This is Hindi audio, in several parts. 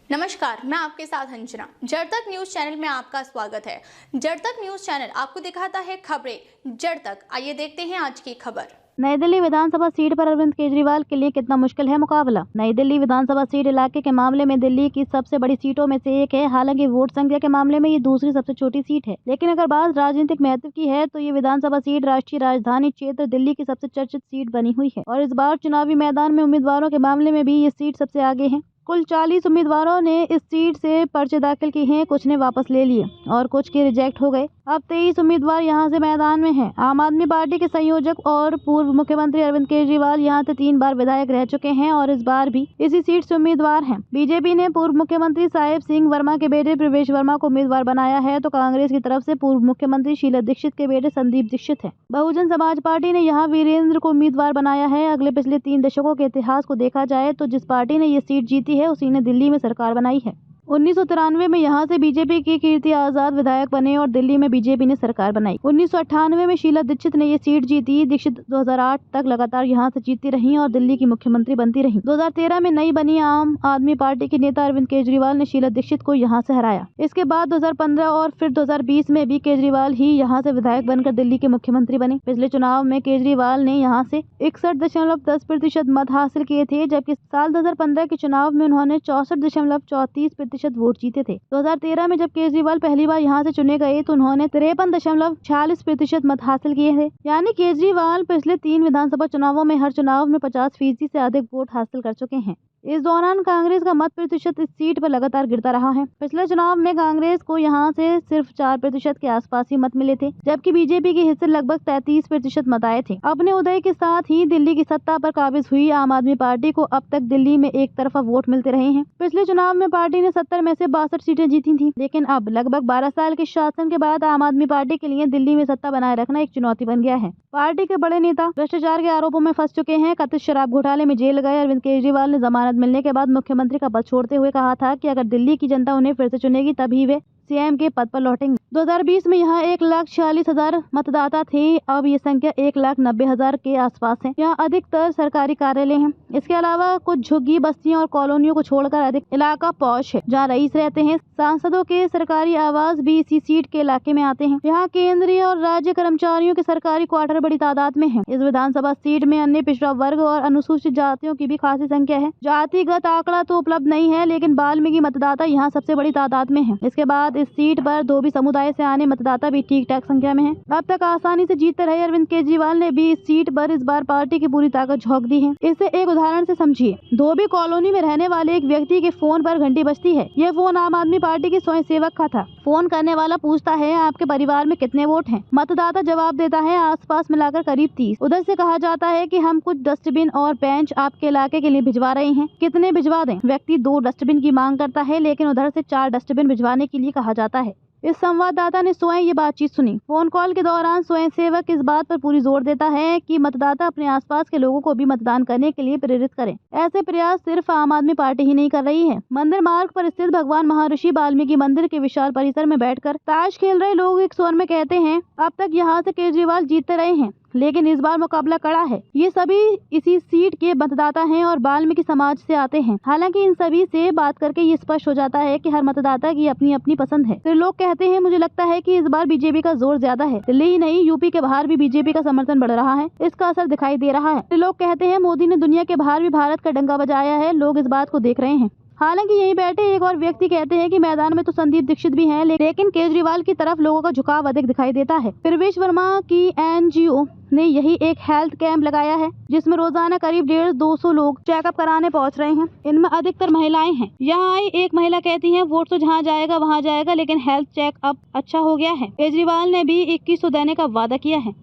नमस्कार, मैं आपके साथ अंजना। जड़ तक न्यूज चैनल में आपका स्वागत है। जड़ तक न्यूज चैनल आपको दिखाता है खबरें जड़ तक। आइए देखते हैं आज की खबर। नई दिल्ली विधानसभा सीट पर अरविंद केजरीवाल के लिए कितना मुश्किल है मुकाबला। नई दिल्ली विधानसभा सीट इलाके के मामले में दिल्ली की सबसे बड़ी सीटों में से एक है। हालांकि वोट संख्या के मामले में ये दूसरी सबसे छोटी सीट है, लेकिन अगर बात राजनीतिक महत्व की है तो ये विधानसभा सीट राष्ट्रीय राजधानी क्षेत्र दिल्ली की सबसे चर्चित सीट बनी हुई है और इस बार चुनावी मैदान में उम्मीदवारों के मामले में भी ये सीट सबसे आगे है। कुल 40 उम्मीदवारों ने इस सीट से पर्चे दाखिल किए हैं, कुछ ने वापस ले लिए और कुछ के रिजेक्ट हो गए। अब 23 उम्मीदवार यहां से मैदान में हैं। आम आदमी पार्टी के संयोजक और पूर्व मुख्यमंत्री अरविंद केजरीवाल यहां से 3 बार विधायक रह चुके हैं और इस बार भी इसी सीट से उम्मीदवार हैं। बीजेपी ने पूर्व मुख्यमंत्री साहिब सिंह वर्मा के बेटे प्रवेश वर्मा को उम्मीदवार बनाया है तो कांग्रेस की तरफ से पूर्व मुख्यमंत्री शीला दीक्षित के बेटे संदीप दीक्षित है। बहुजन समाज पार्टी ने यहाँ वीरेंद्र को उम्मीदवार बनाया है। अगले पिछले 3 दशकों के इतिहास को देखा जाए तो जिस पार्टी ने ये सीट जीती है उसी ने दिल्ली में सरकार बनाई है। 1993 में यहाँ से बीजेपी की कीर्ति आजाद विधायक बने और दिल्ली में बीजेपी ने सरकार बनाई। 1998 में शीला दीक्षित ने ये सीट जीती। दीक्षित 2008 तक लगातार यहाँ से जीतती रहीं और दिल्ली की मुख्यमंत्री बनती रहीं। 2013 में नई बनी आम आदमी पार्टी के नेता अरविंद केजरीवाल ने शीला दीक्षित को यहाँ से हराया। इसके बाद 2015 और फिर 2020 में भी केजरीवाल ही यहाँ से विधायक बनकर दिल्ली के मुख्यमंत्री बने। पिछले चुनाव में केजरीवाल ने यहाँ से 61.10% मत हासिल किए थे, जबकि साल 2015 के चुनाव में उन्होंने 64.34% वोट जीते थे। 2013 में जब केजरीवाल पहली बार यहाँ से चुने गए तो उन्होंने 53.46% मत हासिल किए थे। यानी केजरीवाल पिछले 3 विधानसभा चुनावों में हर चुनाव में 50% से अधिक वोट हासिल कर चुके हैं। इस दौरान कांग्रेस का मत प्रतिशत इस सीट पर लगातार गिरता रहा है। पिछले चुनाव में कांग्रेस को यहाँ से सिर्फ 4% के आसपास ही मत मिले थे, जबकि बीजेपी के हिस्से लगभग 33% मत आए थे। अपने उदय के साथ ही दिल्ली की सत्ता पर काबिज हुई आम आदमी पार्टी को अब तक दिल्ली में एक तरफा वोट मिलते रहे हैं। पिछले चुनाव में पार्टी ने 70 में से 62 सीटें जीती थी, लेकिन अब लगभग 12 साल के शासन के बाद आम आदमी पार्टी के लिए दिल्ली में सत्ता बनाए रखना एक चुनौती बन गया है। पार्टी के बड़े नेता भ्रष्टाचार के आरोपों में फंस चुके हैं। कथित शराब घोटाले में जेल गए अरविंद केजरीवाल ने जमानत मिलने के बाद मुख्यमंत्री का पद छोड़ते हुए कहा था कि अगर दिल्ली की जनता उन्हें फिर से चुनेगी तभी वे सीएम के पद पर लौटेंगे। 2020 में यहाँ 1,46,000 मतदाता थे। अब ये संख्या 1,90,000 के आसपास है। यहाँ अधिकतर सरकारी कार्यालय हैं। इसके अलावा कुछ झुग्गी बस्तियों और कॉलोनियों को छोड़कर अधिक इलाका पॉश है, जहाँ रईस रहते हैं। सांसदों के सरकारी आवास भी इसी सीट के इलाके में आते हैं। यहाँ केंद्रीय और राज्य कर्मचारियों के सरकारी क्वार्टर बड़ी तादाद में है। इस विधानसभा सीट में अन्य पिछड़ा वर्ग और अनुसूचित जातियों की भी खासी संख्या है। जातिगत आंकड़ा तो उपलब्ध नहीं है, लेकिन वाल्मीकि मतदाता यहाँ सबसे बड़ी तादाद में है। इसके बाद इस सीट पर धोबी समुदाय से आने मतदाता भी ठीक ठाक संख्या में है। अब तक आसानी से जीतते रहे अरविंद केजरीवाल ने भी इस सीट पर इस बार पार्टी की पूरी ताकत झोंक दी है। इसे एक उदाहरण से समझिए। धोबी कॉलोनी में रहने वाले एक व्यक्ति के फोन पर घंटी बजती है। यह फोन आम आदमी पार्टी के स्वयं सेवक का था। फोन करने वाला पूछता है, आपके परिवार में कितने वोट हैं? मतदाता जवाब देता है, आसपास मिलाकर करीब 30। उधर से कहा जाता है कि हम कुछ डस्टबिन और बेंच आपके इलाके के लिए भिजवा रहे हैं, कितने भिजवा दें? व्यक्ति 2 डस्टबिन की मांग करता है, लेकिन उधर से 4 डस्टबिन भिजवाने के लिए कहा जाता है। इस संवाददाता ने स्वयं ये बातचीत सुनी। फोन कॉल के दौरान स्वयं सेवक इस बात पर पूरी जोर देता है कि मतदाता अपने आसपास के लोगों को भी मतदान करने के लिए प्रेरित करें। ऐसे प्रयास सिर्फ आम आदमी पार्टी ही नहीं कर रही है। मंदिर मार्ग पर स्थित भगवान महर्षि वाल्मीकि मंदिर के विशाल परिसर में बैठकर ताश खेल रहे लोग एक स्वर में कहते हैं, अब तक यहाँ से केजरीवाल जीतते रहे हैं, लेकिन इस बार मुकाबला कड़ा है। ये सभी इसी सीट के मतदाता हैं और वाल्मीकि समाज से आते हैं। हालांकि इन सभी से बात करके ये स्पष्ट हो जाता है कि हर मतदाता की अपनी अपनी पसंद है। फिर लोग कहते हैं, मुझे लगता है कि इस बार बीजेपी का जोर ज्यादा है। दिल्ली ही नहीं, यूपी के बाहर भी बीजेपी का समर्थन बढ़ रहा है। इसका असर दिखाई दे रहा है। फिर लोग कहते हैं, मोदी ने दुनिया के बाहर भी भारत का डंका बजाया है। लोग इस बात को देख रहे हैं। हालांकि यहीं बैठे एक और व्यक्ति कहते हैं कि मैदान में तो संदीप दीक्षित भी हैं, लेकिन केजरीवाल की तरफ लोगों का झुकाव अधिक दिखाई देता है। प्रवेश वर्मा की एनजीओ ने यही एक हेल्थ कैंप लगाया है, जिसमें रोजाना करीब 150-200 लोग चेकअप कराने पहुंच रहे हैं। इनमें अधिकतर महिलाएं हैं। यहाँ आई एक महिला कहती है, वोट तो जहाँ जाएगा वहाँ जाएगा, लेकिन हेल्थ चेकअप अच्छा हो गया है। केजरीवाल ने भी 2100 देने का वादा किया है।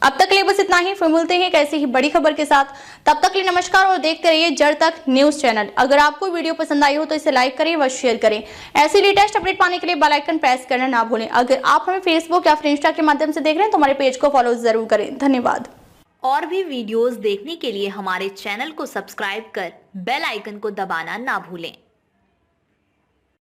अब तक के लिए बस इतना ही। फिर मिलते हैं एक ऐसी ही बड़ी खबर के साथ। तब तक के लिए नमस्कार और देखते रहिए जड़ तक न्यूज चैनल। अगर आपको वीडियो पसंद आई हो तो इसे लाइक करें व शेयर करें। ऐसी लेटेस्ट अपडेट पाने के लिए बेल आइकन प्रेस करना ना भूलें। अगर आप हमें फेसबुक या फिर इंस्टा के माध्यम से देख रहे हैं तो हमारे पेज को फॉलो जरूर करें। धन्यवाद। और भी वीडियोस देखने के लिए हमारे चैनल को सब्सक्राइब कर बेल आइकन को दबाना ना भूलें।